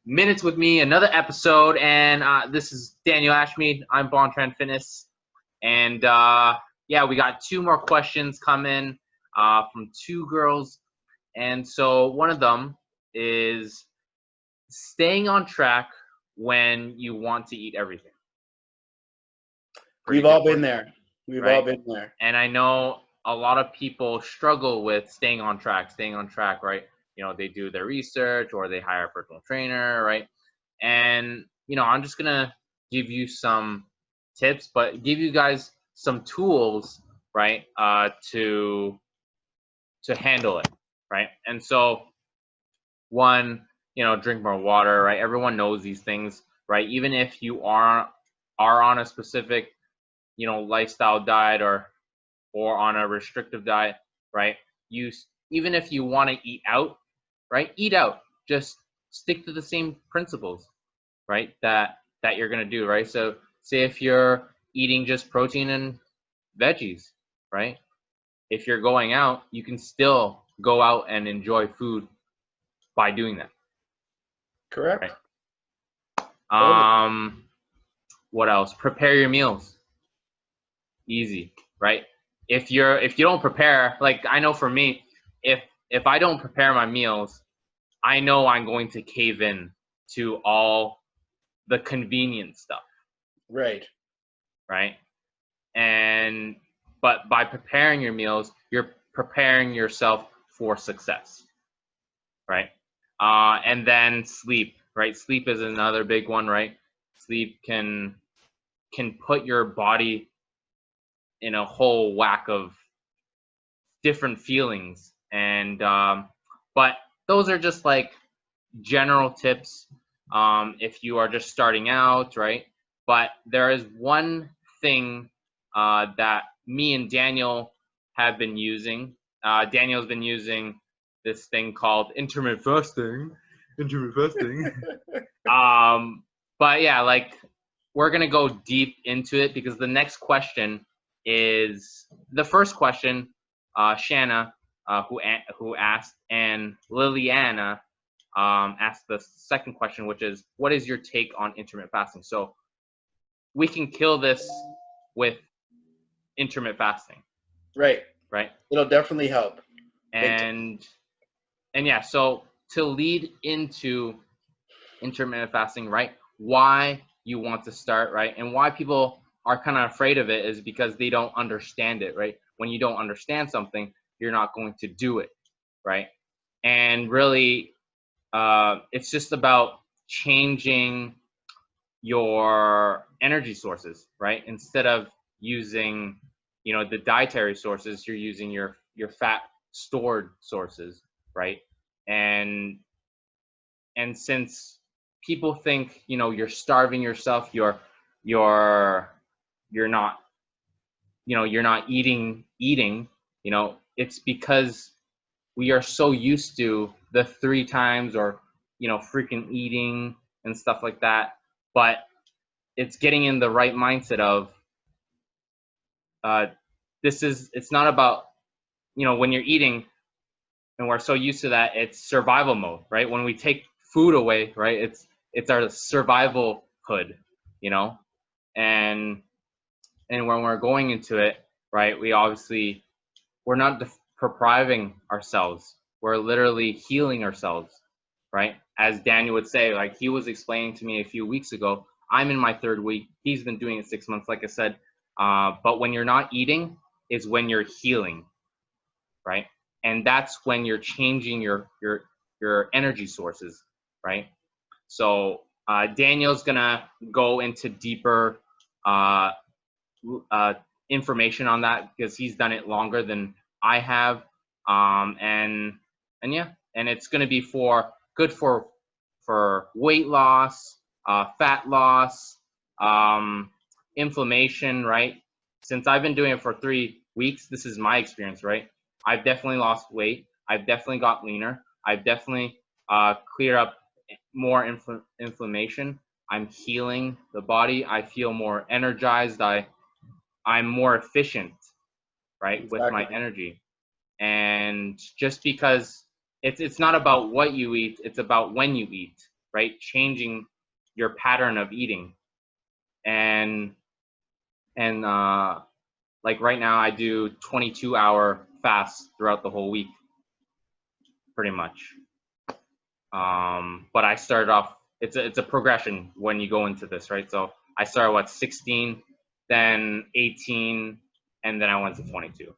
Minutes with me, another episode, and this is Daniel Ashmeade. I'm Bontrand Fitness, and yeah, we got two more questions coming from two girls, and so one of them is staying on track when you want to eat everything. We've all been there. We've all Right? been there. And I know a lot of people struggle with staying on track, right? You know, they do their research or they hire a personal trainer, right? And, you know, I'm just going to give you some tips, but give you guys some tools, right, to handle it, right? And so, one, you know, drink more water, right? Everyone knows these things, right? Even if you are on a specific, you know, lifestyle diet or on a restrictive diet, right? Even if you want to eat out, right? Eat out. Just stick to the same principles, right? That you're gonna do, right? So say if you're eating just protein and veggies, right? If you're going out, you can still go out and enjoy food by doing that. Correct. Right? What else? Prepare your meals. Easy, right? If you don't prepare, like I know for me, if I don't prepare my meals, I know I'm going to cave in to all the convenient stuff. Right. But by preparing your meals, you're preparing yourself for success, right? And then sleep, right? Sleep is another big one, right? Sleep can put your body in a whole whack of different feelings, and but those are just like general tips if you are just starting out, right? But there is one thing that me and Daniel have been using. Daniel's been using this thing called intermittent fasting. But yeah, like we're gonna go deep into it because the next question is the first question. Shanna, who asked, and Liliana asked the second question, which is, what is your take on intermittent fasting? So we can kill this with intermittent fasting. Right. Right. It'll definitely help. And yeah, so to lead into intermittent fasting, right? Why you want to start, right? And why people are kind of afraid of it is because they don't understand it, right? When you don't understand something, you're not going to do it, right? And really, it's just about changing your energy sources, right? Instead of using, you know, the dietary sources, you're using your fat stored sources, right? And since people think, you know, you're starving yourself, you're not, you know, you're not eating, you know, it's because we are so used to the 3 times or, you know, freaking eating and stuff like that. But it's getting in the right mindset of it's not about, you know, when you're eating and we're so used to that, it's survival mode, right? When we take food away, right, it's our survival hood, you know. And when we're going into it, right, we're not depriving ourselves, we're literally healing ourselves, right? As Daniel would say, like he was explaining to me a few weeks ago, I'm in my 3rd week, he's been doing it 6 months, like I said. But when you're not eating is when you're healing, right? And that's when you're changing your energy sources, right? So Daniel's gonna go into deeper information on that because he's done it longer than I have, and yeah, and it's gonna be good for weight loss, fat loss, inflammation, right? Since I've been doing it for 3 weeks, this is my experience, right? I've definitely lost weight. I've definitely got leaner. I've definitely cleared up more inflammation. I'm healing the body. I feel more energized. I'm more efficient, right, Exactly. with my energy. And just because it's not about what you eat, it's about when you eat, right? Changing your pattern of eating. And like right now I do 22-hour fasts throughout the whole week, pretty much. But I started off, it's a progression when you go into this, right? So I started 16, then 18, and then I went to 22.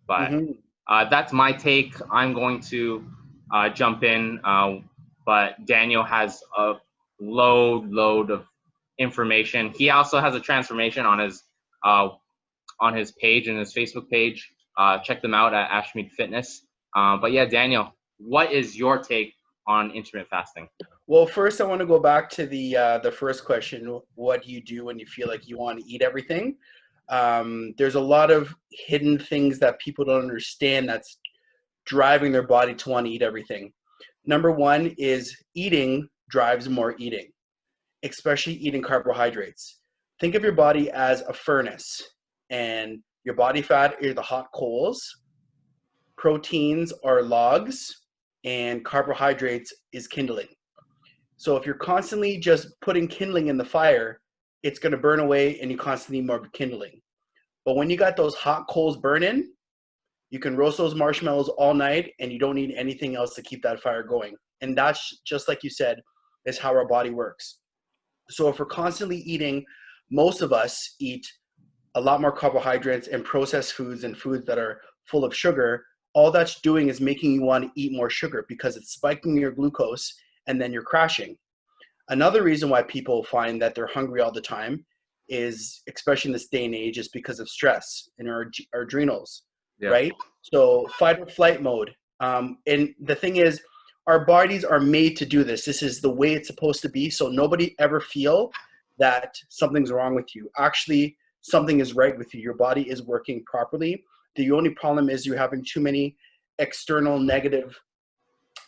But that's my take. I'm going to jump in, but Daniel has a load of information. He also has a transformation on his page and his Facebook page. Check them out at Ashmeade Fitness. But yeah, Daniel, what is your take on intermittent fasting? Well, first I want to go back to the first question. What do you do when you feel like you want to eat everything? There's a lot of hidden things that people don't understand that's driving their body to want to eat everything. Number one is eating drives more eating, especially eating carbohydrates. Think of your body as a furnace, and your body fat are the hot coals, proteins are logs, and carbohydrates is kindling. So if you're constantly just putting kindling in the fire, it's going to burn away and you constantly need more kindling. But when you got those hot coals burning, you can roast those marshmallows all night and you don't need anything else to keep that fire going. And that's just like you said, is how our body works. So if we're constantly eating, most of us eat a lot more carbohydrates and processed foods and foods that are full of sugar. All that's doing is making you want to eat more sugar because it's spiking your glucose and then you're crashing. Another reason why people find that they're hungry all the time is, especially in this day and age, is because of stress in our adrenals, right? So fight or flight mode. And the thing is, our bodies are made to do this. This is the way it's supposed to be. So nobody ever feel that something's wrong with you. Actually, something is right with you. Your body is working properly. The only problem is you're having too many external negative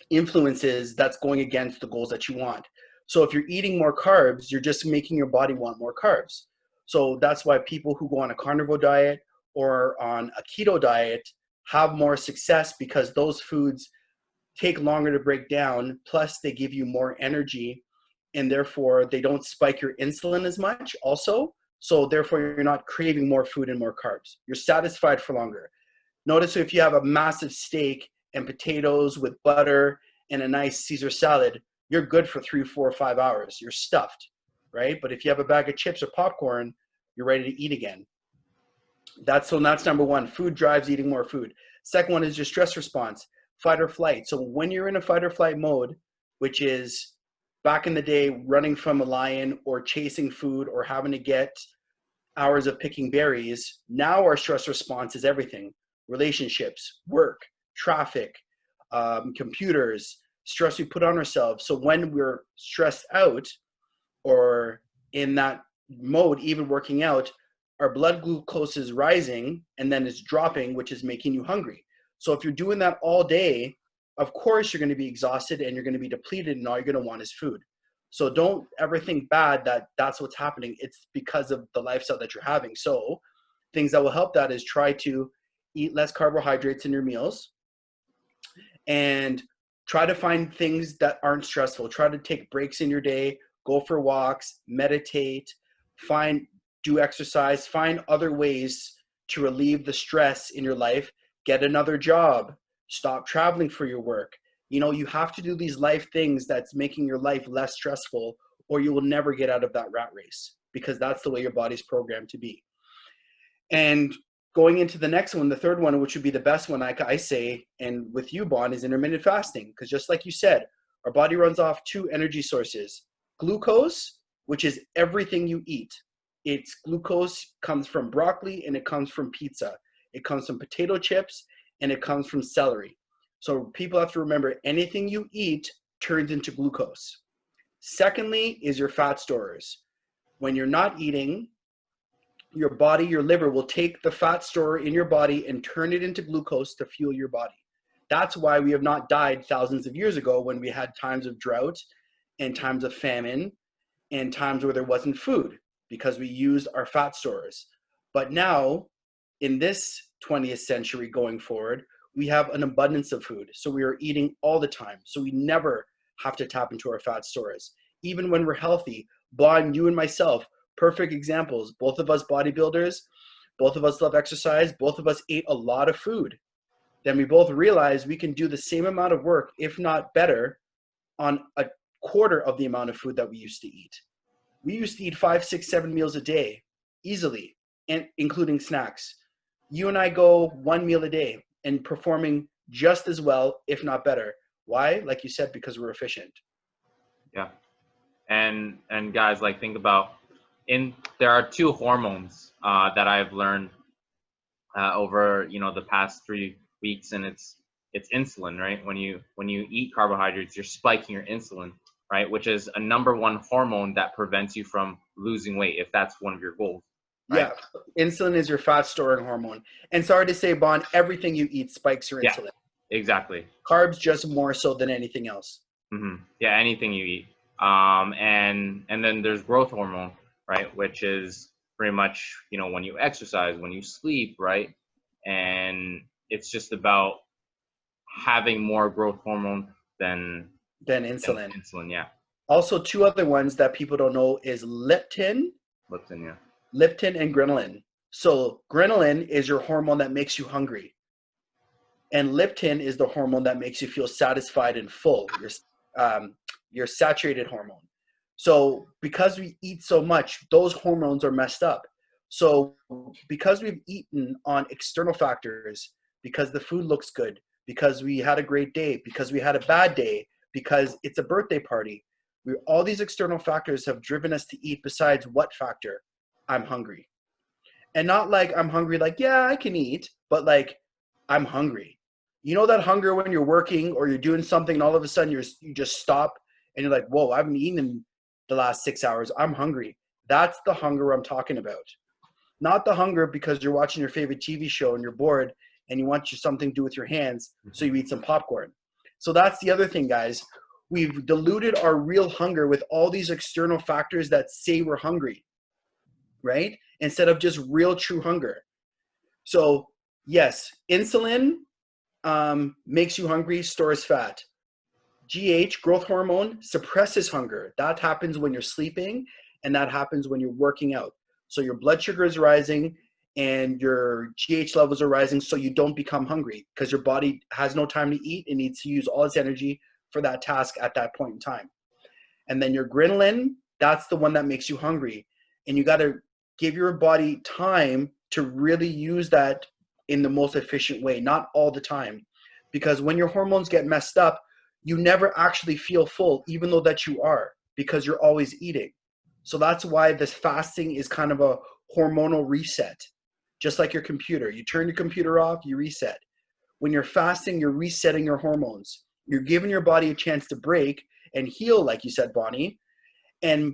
influences that's going against the goals that you want. So if you're eating more carbs, you're just making your body want more carbs. So that's why people who go on a carnivore diet or on a keto diet have more success, because those foods take longer to break down, plus they give you more energy, and therefore they don't spike your insulin as much also. So therefore you're not craving more food and more carbs. You're satisfied for longer. Notice if you have a massive steak and potatoes with butter and a nice Caesar salad, you're good for 3, 4, 5 hours. You're stuffed, right? But if you have a bag of chips or popcorn, you're ready to eat again. That's number one. Food drives eating more food. Second one is your stress response, fight or flight. So when you're in a fight or flight mode, which is back in the day running from a lion or chasing food or having to get hours of picking berries, now our stress response is everything. Relationships, work, traffic, computers, stress we put on ourselves. So when we're stressed out or in that mode, even working out, our blood glucose is rising and then it's dropping, which is making you hungry. So if you're doing that all day, of course you're going to be exhausted and you're going to be depleted, and all you're going to want is food. So don't ever think bad that that's what's happening. It's because of the lifestyle that you're having. So things that will help that is try to eat less carbohydrates in your meals and try to find things that aren't stressful. Try to take breaks in your day, go for walks, meditate, do exercise, find other ways to relieve the stress in your life. Get another job, stop traveling for your work. You have to do these life things that's making your life less stressful, or you will never get out of that rat race, because that's the way your body's programmed to be. And going into the next one, the third one, which would be the best one, I say, and with you, Bon, is intermittent fasting. Because just like you said, our body runs off 2 energy sources. Glucose, which is everything you eat. Its glucose comes from broccoli and it comes from pizza. It comes from potato chips and it comes from celery. So people have to remember, anything you eat turns into glucose. Secondly is your fat storers. When you're not eating, your body, your liver will take the fat store in your body and turn it into glucose to fuel your body. That's why we have not died thousands of years ago, when we had times of drought and times of famine and times where there wasn't food, because we used our fat stores. But now, in this 20th century going forward, we have an abundance of food. So we are eating all the time. So we never have to tap into our fat stores. Even when we're healthy, Bon, you and myself, perfect examples. Both of us bodybuilders, both of us love exercise, both of us ate a lot of food. Then we both realized we can do the same amount of work, if not better, on a quarter of the amount of food that we used to eat. We used to eat 5, 6, 7 meals a day, easily, and including snacks. You and I go 1 meal a day and performing just as well, if not better. Why? Like you said, because we're efficient. Yeah. And guys, like, think about, there are two hormones that I've learned over, the past 3 weeks, and it's insulin, right? When you eat carbohydrates, you're spiking your insulin, right? Which is a number one hormone that prevents you from losing weight, if that's one of your goals. Right? Yeah, insulin is your fat storing hormone. And sorry to say, Bon, everything you eat spikes your insulin. Exactly. Carbs just more so than anything else. Mm-hmm. Yeah, anything you eat. And then there's growth hormone, right? Which is pretty much, when you exercise, when you sleep, right? And it's just about having more growth hormone than insulin. Insulin, yeah. Also, two other ones that people don't know is leptin. Leptin, yeah. Leptin and ghrelin. So ghrelin is your hormone that makes you hungry. And leptin is the hormone that makes you feel satisfied and full, your saturated hormone. So because we eat so much, those hormones are messed up. So because we've eaten on external factors, because the food looks good, because we had a great day, because we had a bad day, because it's a birthday party, all these external factors have driven us to eat besides what factor? I'm hungry. And not like I'm hungry like, yeah, I can eat, but like I'm hungry. You know that hunger when you're working or you're doing something and all of a sudden you just stop and you're like, whoa, I haven't eaten in the last 6 hours. I'm hungry. That's the hunger I'm talking about. Not the hunger because you're watching your favorite TV show and you're bored and you want something to do with your hands, so you eat some popcorn. So that's the other thing, guys. We've diluted our real hunger with all these external factors that say we're hungry, right? Instead of just real true hunger. So yes, insulin makes you hungry, stores fat. GH, growth hormone, suppresses hunger. That happens when you're sleeping, and that happens when you're working out. So your blood sugar is rising and your GH levels are rising, so you don't become hungry because your body has no time to eat. It needs to use all its energy for that task at that point in time. And then your ghrelin, that's the one that makes you hungry. And you got to give your body time to really use that in the most efficient way, not all the time. Because when your hormones get messed up, you never actually feel full, even though that you are, because you're always eating. So that's why this fasting is kind of a hormonal reset, just like your computer. You turn your computer off, you reset. When you're fasting, you're resetting your hormones. You're giving your body a chance to break and heal, like you said, Bonnie, and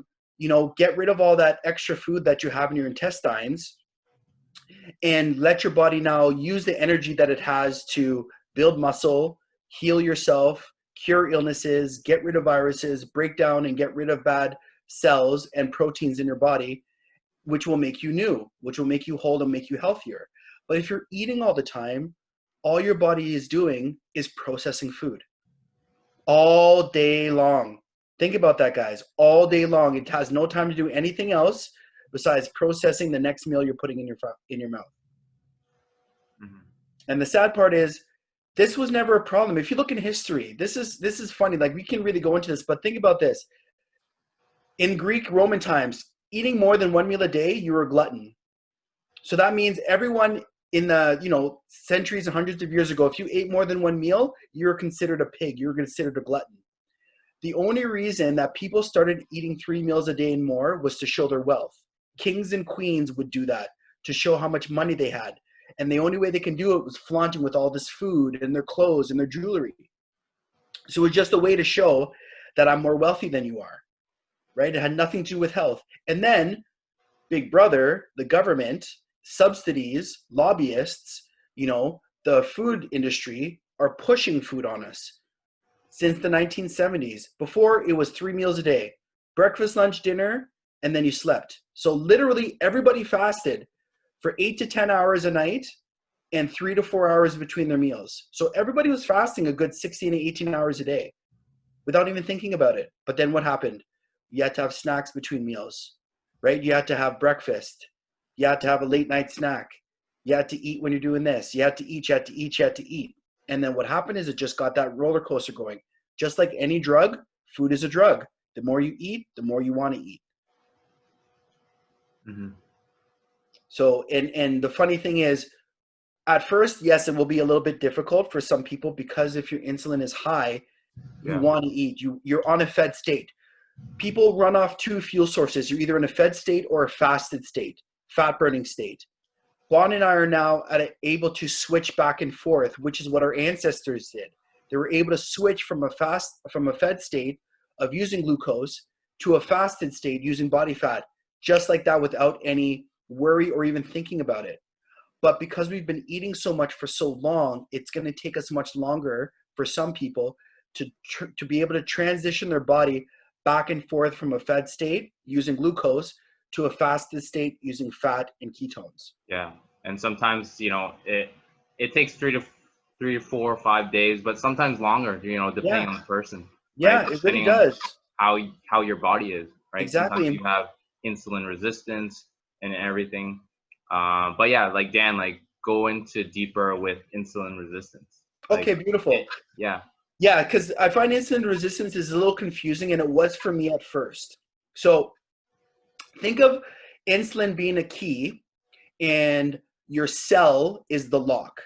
get rid of all that extra food that you have in your intestines and let your body now use the energy that it has to build muscle, heal yourself, cure illnesses, get rid of viruses, break down and get rid of bad cells and proteins in your body, which will make you new, which will make you whole and make you healthier. But if you're eating all the time, all your body is doing is processing food all day long. Think about that, guys. All day long. It has no time to do anything else besides processing the next meal you're putting in your mouth. Mm-hmm. And the sad part is, this was never a problem. If you look in history, this is funny. Like, we can really go into this, but think about this. In Greek Roman times, eating more than 1 meal a day, you were a glutton. So that means everyone in the centuries and hundreds of years ago, if you ate more than 1 meal, you were considered a pig. You were considered a glutton. The only reason that people started eating 3 meals a day and more was to show their wealth. Kings and queens would do that to show how much money they had. And the only way they can do it was flaunting with all this food and their clothes and their jewelry. So it was just a way to show that I'm more wealthy than you are, right? It had nothing to do with health. And then Big Brother, the government, subsidies, lobbyists, the food industry are pushing food on us since the 1970s. Before, it was 3 meals a day, breakfast, lunch, dinner, and then you slept. So literally everybody fasted for 8 to 10 hours a night and 3 to 4 hours between their meals. So everybody was fasting a good 16 to 18 hours a day. without even thinking about it. But then what happened? You had to have snacks between meals, right? You had to have breakfast. You had to have a late night snack. You had to eat when you're doing this. You had to eat, you had to eat, you had to eat. And then what happened is it just got that roller coaster going. Just like any drug, food is a drug. The more you eat, the more you want to eat. Mm-hmm. So, and the funny thing is, at first, yes, it will be a little bit difficult for some people because if your insulin is high, you want to eat. You're on a fed state. People run off two fuel sources. You're either in a fed state or a fasted state, fat burning state. Bon and I are now able to switch back and forth, which is what our ancestors did. They were able to switch from a fed state of using glucose to a fasted state using body fat, just like that, without any worry or even thinking about it. But because we've been eating so much for so long, it's going to take us much longer for some people to be able to transition their body back and forth from a fed state using glucose to a fasted state using fat and ketones. Yeah, and sometimes it takes 3 to 4 or 5 days, but sometimes longer. Depending on the person. Yeah, Right? it really Depending on does. how your body is. Right. Sometimes Exactly. you have insulin resistance and everything. But yeah, like Dan, like go into deeper with insulin resistance. Okay, beautiful. Yeah. Yeah, because I find insulin resistance is a little confusing, and it was for me at first. So think of insulin being a key, and your cell is the lock,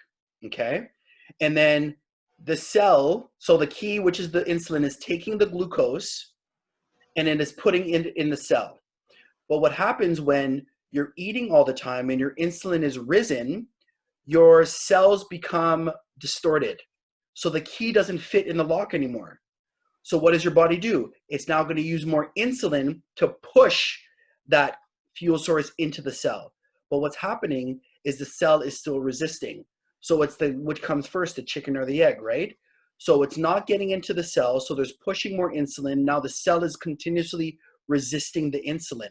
okay? And then the cell, so the key, which is the insulin, is taking the glucose, and it is putting it in the cell. But what happens when you're eating all the time and your insulin is risen, your cells become distorted. So the key doesn't fit in the lock anymore. So what does your body do? It's now going to use more insulin to push that fuel source into the cell. But what's happening is the cell is still resisting. So it's which comes first, the chicken or the egg, right? So it's not getting into the cell. So there's pushing more insulin. Now the cell is continuously resisting the insulin.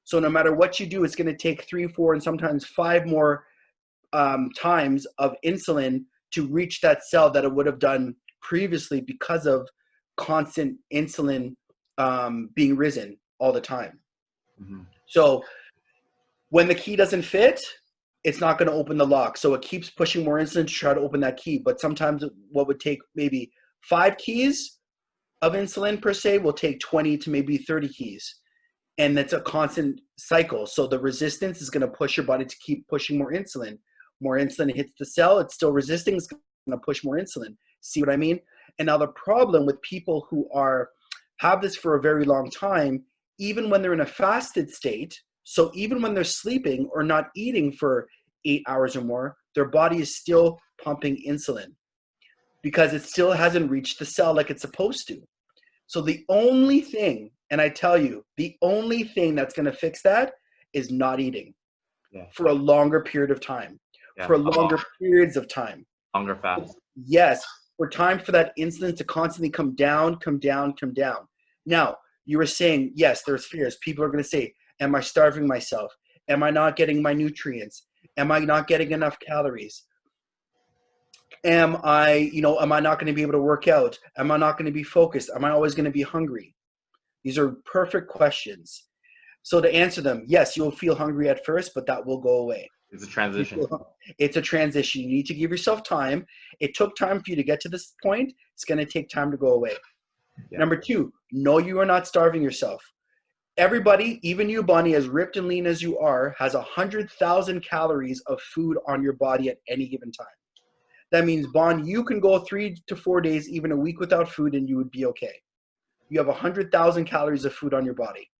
So no matter what you do, it's going to take 3, 4, and sometimes 5 more times of insulin to reach that cell that it would have done previously because of constant insulin being risen all the time. Mm-hmm. So when the key doesn't fit, it's not going to open the lock. So it keeps pushing more insulin to try to open that key. But sometimes what would take maybe 5 keys of insulin per se will take 20 to maybe 30 keys. And that's a constant cycle. So the resistance is going to push your body to keep pushing more insulin. More insulin hits the cell, it's still resisting, it's going to push more insulin. See what I mean? And now the problem with people who have this for a very long time, even when they're in a fasted state, so even when they're sleeping or not eating for 8 hours or more, their body is still pumping insulin because it still hasn't reached the cell like it's supposed to. So the only thing, and I tell you, the only thing that's going to fix that is not eating for a longer period of time, for longer periods of time. Longer fast. Yes, for time for that insulin to constantly come down, come down, come down. Now, you were saying, yes, there's fears. People are going to say, am I starving myself? Am I not getting my nutrients? Am I not getting enough calories? Am I not going to be able to work out? Am I not going to be focused? Am I always going to be hungry? These are perfect questions. So to answer them, yes, you'll feel hungry at first, but that will go away. It's a transition. It's a transition. You need to give yourself time. It took time for you to get to this point. It's going to take time to go away. Yeah. Number 2, no, you are not starving yourself. Everybody, even you, Bonnie, as ripped and lean as you are, has 100,000 calories of food on your body at any given time. That means, Bon, you can go 3 to 4 days, even a week without food, and you would be okay. You have 100,000 calories of food on your body.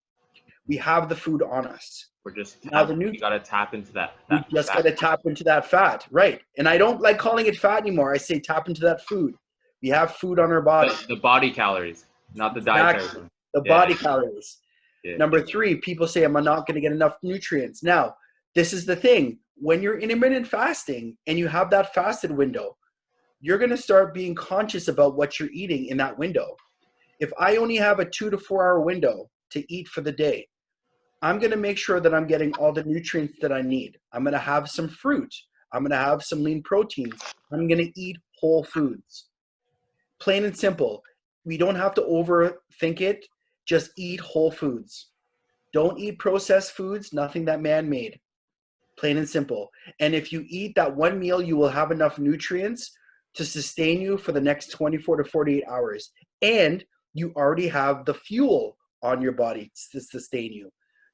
We have the food on us. We're just now you got to tap into that. We just got to tap into that fat, right? And I don't like calling it fat anymore. I say tap into that food. We have food on our body. The body calories, not the dietary. The body calories. Yeah. Number 3, people say, am I not going to get enough nutrients? Now, this is the thing. When you're intermittent fasting and you have that fasted window, you're going to start being conscious about what you're eating in that window. If I only have a 2 to 4 hour window to eat for the day, I'm going to make sure that I'm getting all the nutrients that I need. I'm going to have some fruit. I'm going to have some lean proteins. I'm going to eat whole foods. Plain and simple. we don't have to overthink it. Just eat whole foods. Don't eat processed foods, nothing that man-made. Plain and simple. And if you eat that one meal, you will have enough nutrients to sustain you for the next 24 to 48 hours. And you already have the fuel on your body to sustain you.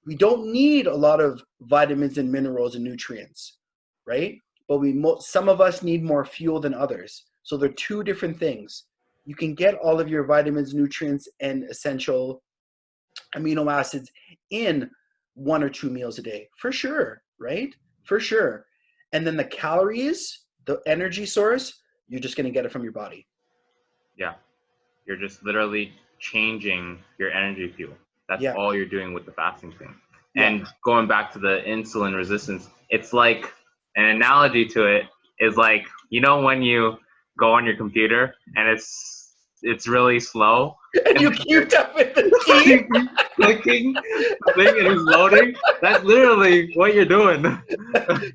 We don't need a lot of vitamins and minerals and nutrients, right? But some of us need more fuel than others. So they're two different things. You can get all of your vitamins, nutrients, and essential amino acids in 1 or 2 meals a day, for sure, right? For sure. And then the calories, the energy source, you're just going to get it from your body. Yeah. You're just literally changing your energy fuel. That's all you're doing with the fasting thing. And going back to the insulin resistance, it's like an analogy to it is like, you know, when you go on your computer and it's really slow and you keep tapping the key, clicking the thing and it's loading. That's literally what you're doing.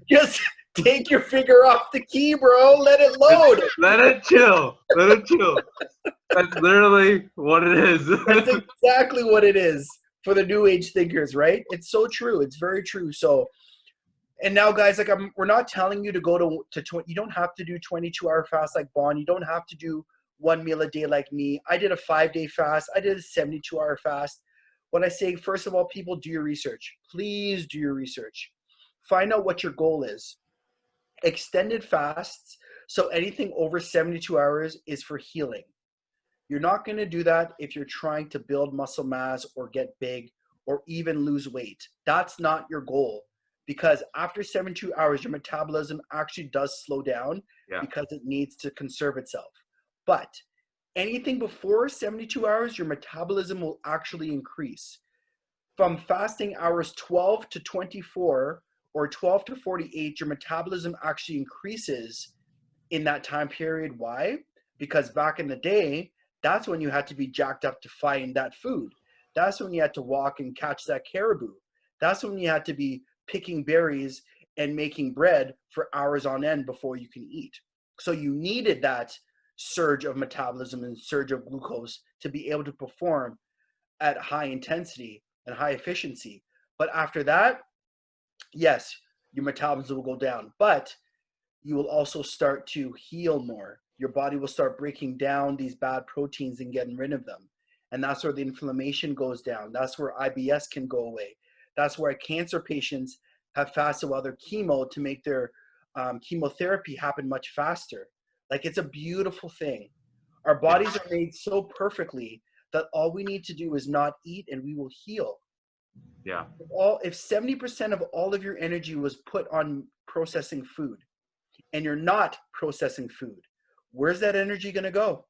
Just take your finger off the key, bro. Let it load. Let it chill. Let it chill. That's literally what it is. That's exactly what it is for the new age thinkers, right? It's so true. It's very true. So, and now, guys, like we're not telling you to go to 20. You don't have to do 22-hour fast like Bon. You don't have to do 1 meal a day like me. I did a 5-day fast. I did a 72-hour fast. When I say, first of all, people, do your research. Please do your research. Find out what your goal is. Extended fasts, so anything over 72 hours is for healing. You're not going to do that if you're trying to build muscle mass or get big or even lose weight. That's not your goal, because after 72 hours, your metabolism actually does slow down because it needs to conserve itself. But anything before 72 hours, your metabolism will actually increase. From fasting hours 12 to 24 or 12 to 48, your metabolism actually increases in that time period. Why? Because back in the day, that's when you had to be jacked up to find that food. That's when you had to walk and catch that caribou. That's when you had to be picking berries and making bread for hours on end before you can eat. So you needed that surge of metabolism and surge of glucose to be able to perform at high intensity and high efficiency. But after that, yes, your metabolism will go down, but you will also start to heal more. Your body will start breaking down these bad proteins and getting rid of them. And that's where the inflammation goes down. That's where IBS can go away. That's where cancer patients have fasted while they're chemo to make their chemotherapy happen much faster. Like, it's a beautiful thing. Our bodies are made so perfectly that all we need to do is not eat and we will heal. Yeah. If 70% of all of your energy was put on processing food and you're not processing food, where's that energy going to go?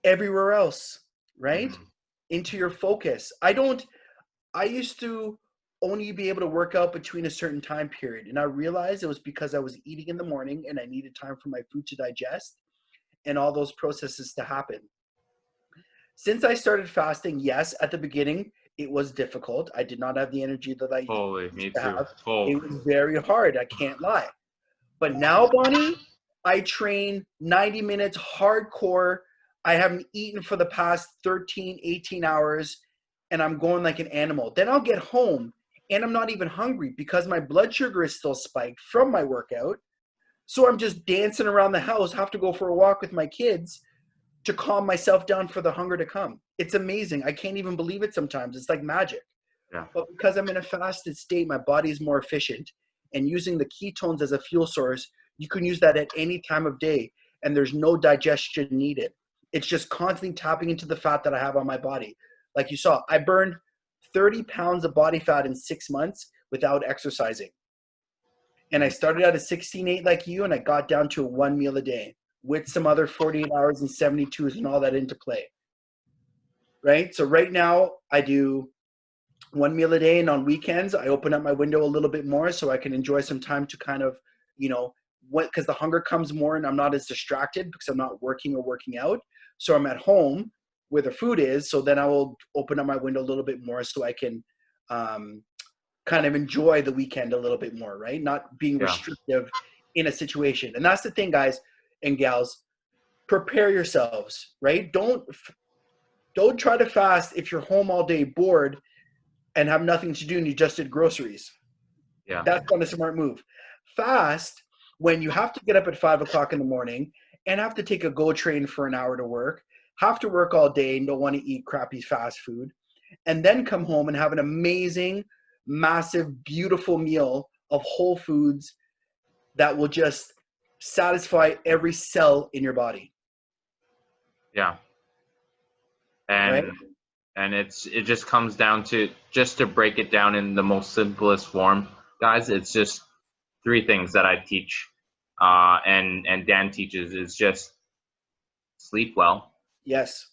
Everywhere else, right? Mm-hmm. Into your focus. I used to only be able to work out between a certain time period. And I realized it was because I was eating in the morning and I needed time for my food to digest and all those processes to happen. Since I started fasting, yes, at the beginning, it was difficult. I did not have the energy that I used to have. It was very hard. I can't lie. But now, Bonnie, I train 90 minutes hardcore. I haven't eaten for the past 13, 18 hours, and I'm going like an animal. Then I'll get home, and I'm not even hungry because my blood sugar is still spiked from my workout. So I'm just dancing around the house, have to go for a walk with my kids to calm myself down for the hunger to come. It's amazing. I can't even believe it sometimes. It's like magic. Yeah. But because I'm in a fasted state, my body's more efficient. And using the ketones as a fuel source, you can use that at any time of day, and there's no digestion needed. It's just constantly tapping into the fat that I have on my body. Like you saw, I burned 30 pounds of body fat in 6 months without exercising. And I started out at 16.8 like you, and I got down to 1 meal a day with some other 48 hours and 72s and all that into play. Right? So right now I do 1 meal a day, and on weekends I open up my window a little bit more so I can enjoy some time to kind of, because the hunger comes more and I'm not as distracted because I'm not working or working out. So I'm at home where the food is. So then I will open up my window a little bit more so I can kind of enjoy the weekend a little bit more, right? Not being restrictive in a situation. And that's the thing, guys and gals. prepare yourselves, right? Don't try to fast if you're home all day bored and have nothing to do and you just did groceries. Yeah. That's not a smart move. Fast when you have to get up at 5 o'clock in the morning and have to take a GO train for an hour to work, have to work all day and don't want to eat crappy fast food, and then come home and have an amazing, massive, beautiful meal of whole foods that will just satisfy every cell in your body. Yeah. Right? And it just comes down to, just to break it down in the most simplest form, guys, it's just three things that I teach, and Dan teaches, is just sleep well, Yes.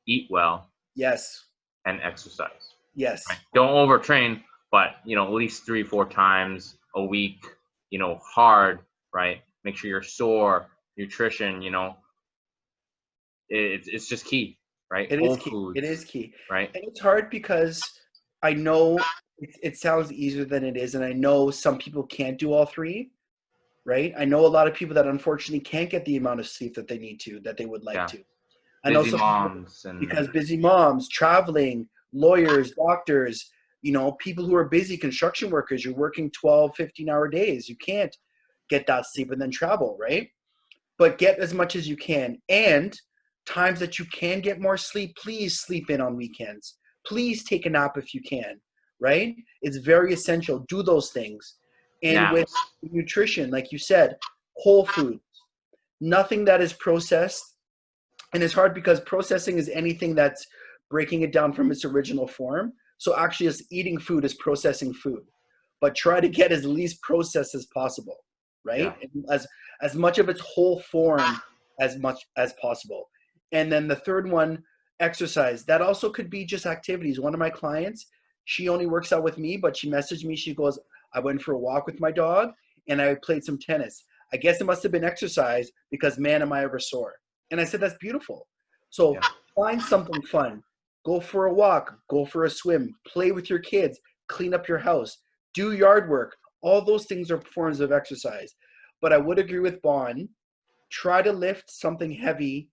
eat well, Yes. and exercise. Yes. Right? Don't overtrain, but at least 3-4 times a week, hard, right? Make sure you're sore, nutrition, it's just key, right? It is Whole key. It foods, is key. right? And it's hard because I know it sounds easier than it is. And I know some people can't do all three, right? I know a lot of people that unfortunately can't get the amount of sleep that they need to, that they would like Yeah. to. I know Busy some people, moms and because busy moms, traveling, lawyers, doctors, people who are busy, construction workers, you're working 12, 15-hour days. You can't get that sleep and then travel, right? But get as much as you can. And times that you can get more sleep, please sleep in on weekends. Please take a nap if you can, right? It's very essential. Do those things. And with naps. nutrition, like you said, whole foods, nothing that is processed. And it's hard because processing is anything that's breaking it down from its original form. So actually, just eating food is processing food, but try to get as least processed as possible, right? Yeah. And as much of its whole form as much as possible. And then the third one, exercise. That also could be just activities. One of my clients, she only works out with me, but she messaged me. She goes, I went for a walk with my dog and I played some tennis. I guess it must have been exercise because man, am I ever sore. And I said, that's beautiful. So Yeah. find something fun. Go for a walk, go for a swim, play with your kids, clean up your house, do yard work. All those things are forms of exercise. But I would agree with Bon. Try to lift something heavy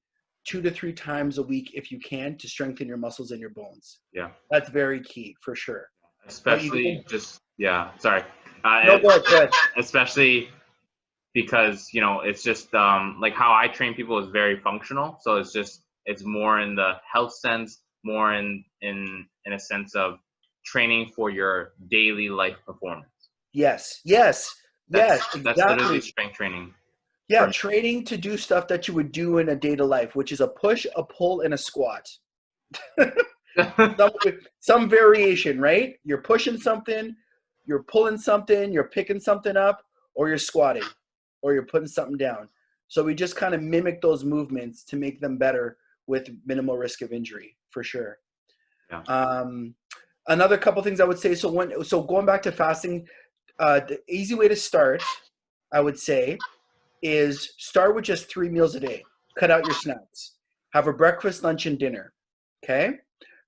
2 to 3 times a week if you can to strengthen your muscles and your bones. Yeah. That's very key for sure. But you Especially don't, just, yeah, sorry. no, go ahead. Especially because, it's just like how I train people is very functional. So it's more in the health sense, more in a sense of training for your daily life performance. Yes, That's literally exactly. strength training. Yeah, training to do stuff that you would do in a day to life, which is a push, a pull, and a squat. Some variation, right? You're pushing something, you're pulling something, you're picking something up, or you're squatting, or you're putting something down. So we just kind of mimic those movements to make them better with minimal risk of injury, for sure. Yeah. Another couple things I would say. So going back to fasting, the easy way to start, I would say, is start with just 3 meals a day. Cut out your snacks. Have a breakfast, lunch, and dinner. Okay?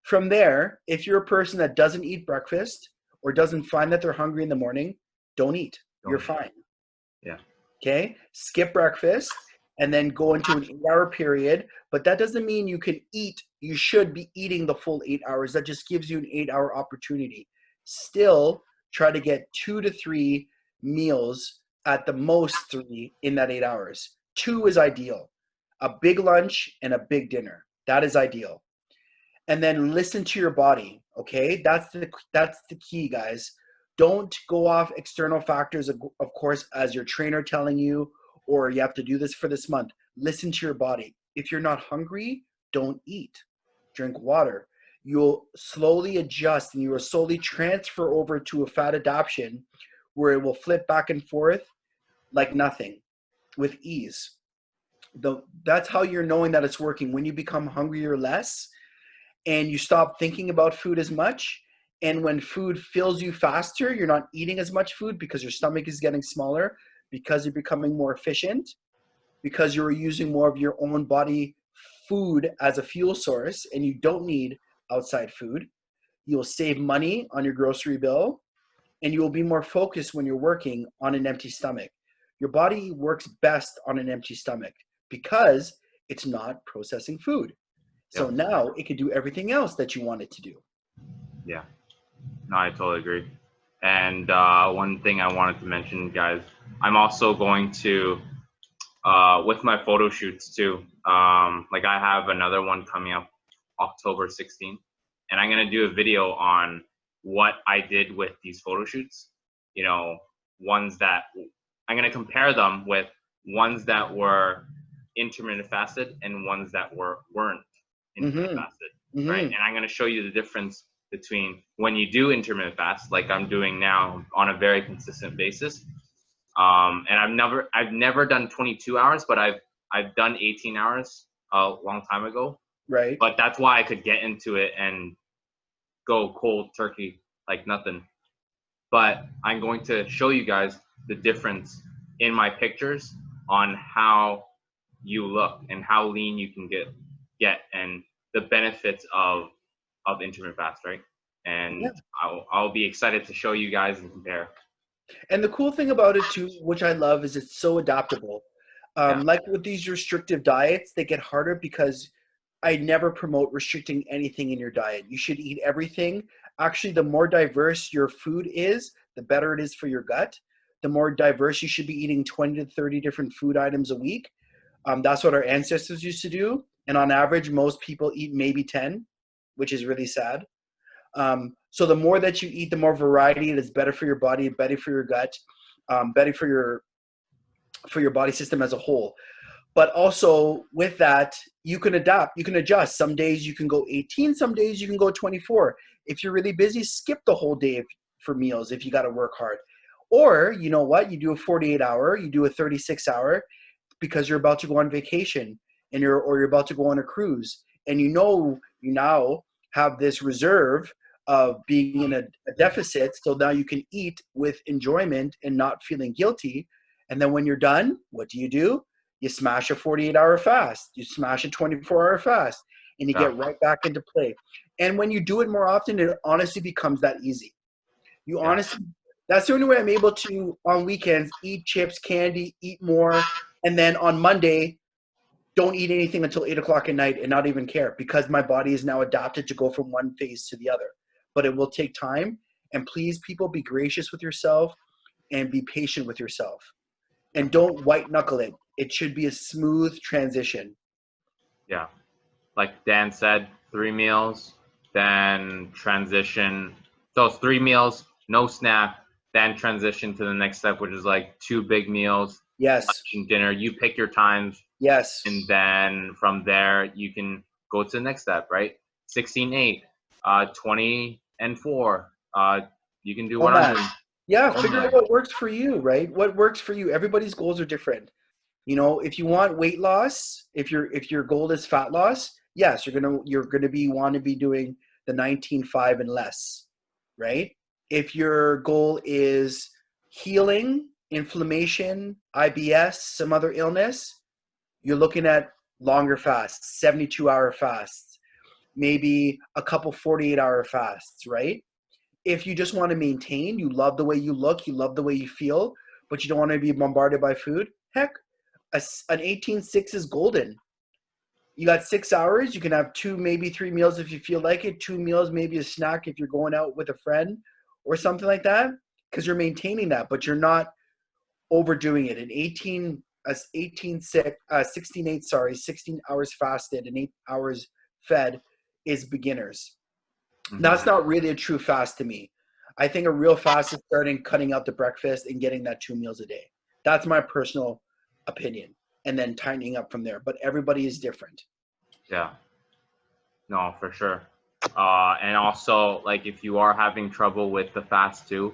From there, if you're a person that doesn't eat breakfast or doesn't find that they're hungry in the morning, don't eat. You're fine. Yeah. Okay? Skip breakfast and then go into an 8-hour period. But that doesn't mean you can eat. You should be eating the full 8 hours. That just gives you an 8-hour opportunity. Still, try to get 2 to 3 meals, at the most 3 in that 8 hours. 2 is ideal. A big lunch and a big dinner. That is ideal. And then listen to your body. Okay, that's the key, guys. Don't go off external factors, of course, as your trainer telling you, or you have to do this for this month. Listen to your body. If you're not hungry, don't eat. Drink water. You'll slowly adjust and you will slowly transfer over to a fat adaptation where it will flip back and forth like nothing, with ease. That's how you're knowing that it's working. When you become hungrier less and you stop thinking about food as much, and when food fills you faster, you're not eating as much food because your stomach is getting smaller, because you're becoming more efficient, because you're using more of your own body food as a fuel source and you don't need outside food. You'll save money on your grocery bill and you will be more focused when you're working on an empty stomach. Your body works best on an empty stomach because it's not processing food. So Yep. now it can do everything else that you want it to do. Yeah. No, I totally agree. And one thing I wanted to mention, guys, I'm also going to, with my photo shoots too, like I have another one coming up October 16th, and I'm going to do a video on what I did with these photo shoots. You know, ones that I'm going to compare them with ones that were intermittent fasted and ones that weren't intermittent Mm-hmm. fasted, right? Mm-hmm. And I'm going to show you the difference between when you do intermittent fast, like I'm doing now on a very consistent basis. And I've never done 22 hours, but I've done 18 hours a long time ago. Right. But that's why I could get into it and go cold turkey like nothing. But I'm going to show you guys the difference in my pictures on how you look and how lean you can get and the benefits of intermittent fast, right? Yeah. And I'll be excited to show you guys and compare. And the cool thing about it too, which I love, is it's so adaptable. Yeah. Like with these restrictive diets, they get harder because I never promote restricting anything in your diet. You should eat everything. Actually, the more diverse your food is, the better it is for your gut. The more diverse, you should be eating 20 to 30 different food items a week. That's what our ancestors used to do. And on average, most people eat maybe 10, which is really sad. So the more that you eat, the more variety it is better for your body, better for your gut, better for your body system as a whole. But also with that, you can adapt, you can adjust. Some days you can go 18, some days you can go 24. If you're really busy, skip the whole day for meals if you got to work hard. Or you know what, you do a 48 hour, you do a 36 hour because you're about to go on vacation and you're about to go on a cruise, and you know you now have this reserve of being in a deficit, so now you can eat with enjoyment and not feeling guilty. And then when you're done, what do? You smash a 48-hour fast, you smash a 24-hour fast, and you Yeah. get right back into play. And when you do it more often, it honestly becomes that easy. You Yeah. honestly, that's the only way I'm able to, on weekends, eat chips, candy, eat more, and then on Monday, don't eat anything until 8 o'clock at night and not even care, because my body is now adapted to go from one phase to the other. But it will take time. And please, people, be gracious with yourself and be patient with yourself. And don't white knuckle it. It should be a smooth transition. Yeah. Like Dan said, 3 meals, then transition. So it's 3 meals, no snack, then transition to the next step, which is like 2 big meals, Yes. lunch and dinner. You pick your times, Yes. and then from there you can go to the next step, right? 16-8, 20 and 4. You can do On 100. that. Yeah, Oh figure my. out what works for you, right? What works for you. Everybody's goals are different. You know, if you want weight loss, if your goal is fat loss, yes, you're gonna be want to be doing the 19.5 and less, right? If your goal is healing, inflammation, IBS, some other illness, you're looking at longer fasts, 72-hour fasts, maybe a couple 48-hour fasts, right? If you just want to maintain, you love the way you look, you love the way you feel, but you don't want to be bombarded by food, heck, an 18-6 is golden. You got 6 hours. You can have 2, maybe 3 meals if you feel like it. 2 meals, maybe a snack if you're going out with a friend or something like that, because you're maintaining that, but you're not overdoing it. An 16-8, sorry, 16 hours fasted and 8 hours fed is beginners. That's Mm-hmm. not really a true fast to me. I think a real fast is starting cutting out the breakfast and getting that 2 meals a day. That's my personal opinion. And then tightening up from there. But everybody is different. Yeah. No, for sure. And also, like, if you are having trouble with the fast too,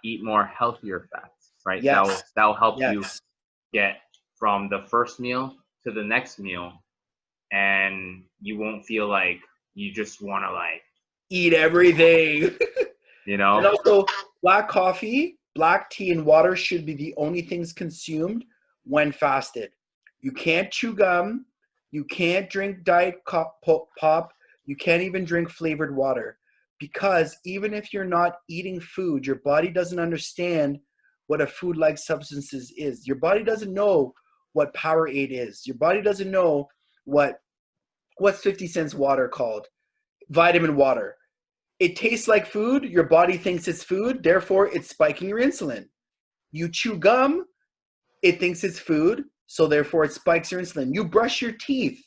eat more healthier fats, right? Yes. That'll help you Yes. get from the first meal to the next meal, and you won't feel like you just want to, like, Eat everything. you And know. also, black coffee, black tea, and water should be the only things consumed when fasted. You can't chew gum. You can't drink diet pop. You can't even drink flavored water. Because even if you're not eating food, your body doesn't understand what a food-like substance is. Your body doesn't know what Powerade is. Your body doesn't know what's 50 cents water called, vitamin water. It tastes like food. Your body thinks it's food. Therefore, it's spiking your insulin. You chew gum, it thinks it's food. So therefore, it spikes your insulin. You brush your teeth,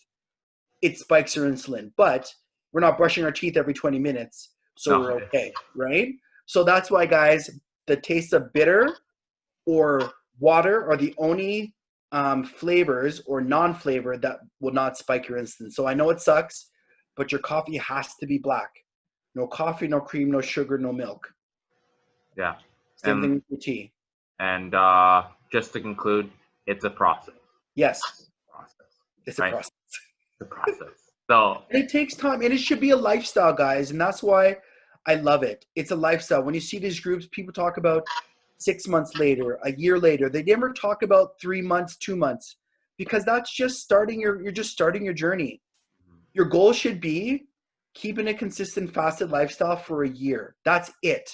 it spikes your insulin. But we're not brushing our teeth every 20 minutes. So we're okay, right? So that's why, guys, the taste of bitter or water are the only flavors or non-flavor that will not spike your insulin. So I know it sucks, but your coffee has to be black. No coffee, no cream, no sugar, no milk. Yeah. Same thing with your tea. And just to conclude, it's a process. Yes. It's a right? process. It's a process. So and it takes time, and it should be a lifestyle, guys. And that's why I love it. It's a lifestyle. When you see these groups, people talk about 6 months later, a year later. They never talk about 3 months, 2 months, because that's just starting you're just starting your journey. Your goal should be keeping a consistent fasted lifestyle for a year. That's it.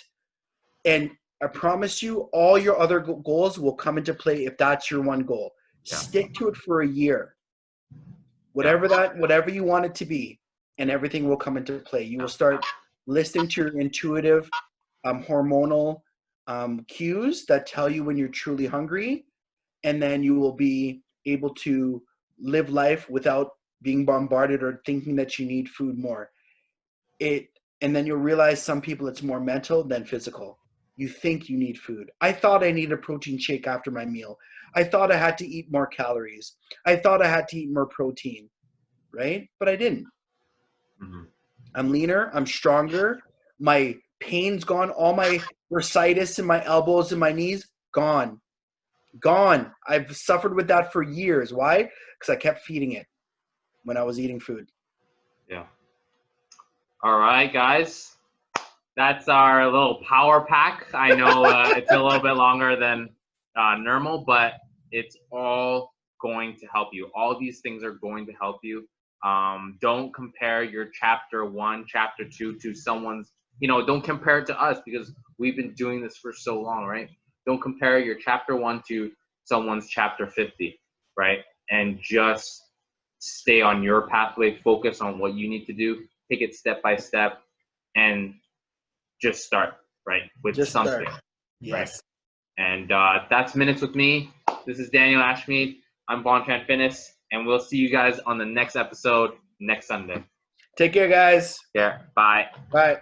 And I promise you, all your other goals will come into play if that's your one goal. Yeah. Stick to it for a year. Whatever you want it to be, and everything will come into play. You will start listening to your intuitive hormonal cues that tell you when you're truly hungry, and then you will be able to live life without being bombarded or thinking that you need food more. And then you'll realize some people it's more mental than physical. You think you need food. I thought I needed a protein shake after my meal. I thought I had to eat more calories. I thought I had to eat more protein, right? But I didn't. Mm-hmm. I'm leaner. I'm stronger. My pain's gone. All my bursitis in my elbows and my knees, gone. Gone. I've suffered with that for years. Why? Because I kept feeding it when I was eating food. Yeah. All right, guys. That's our little power pack. I know it's a little bit longer than normal, but it's all going to help you. All these things are going to help you. Don't compare your chapter 1, chapter 2 to someone's, don't compare it to us because we've been doing this for so long, right? Don't compare your chapter 1 to someone's chapter 50, right? And just stay on your pathway, focus on what you need to do, take it step by step, and just start, right? With just something. Start. Yes. Right? And that's Minutes with me. This is Daniel Ashmeade. I'm Bontran Fitness, and we'll see you guys on the next episode next Sunday. Take care, guys. Yeah. Bye. Bye.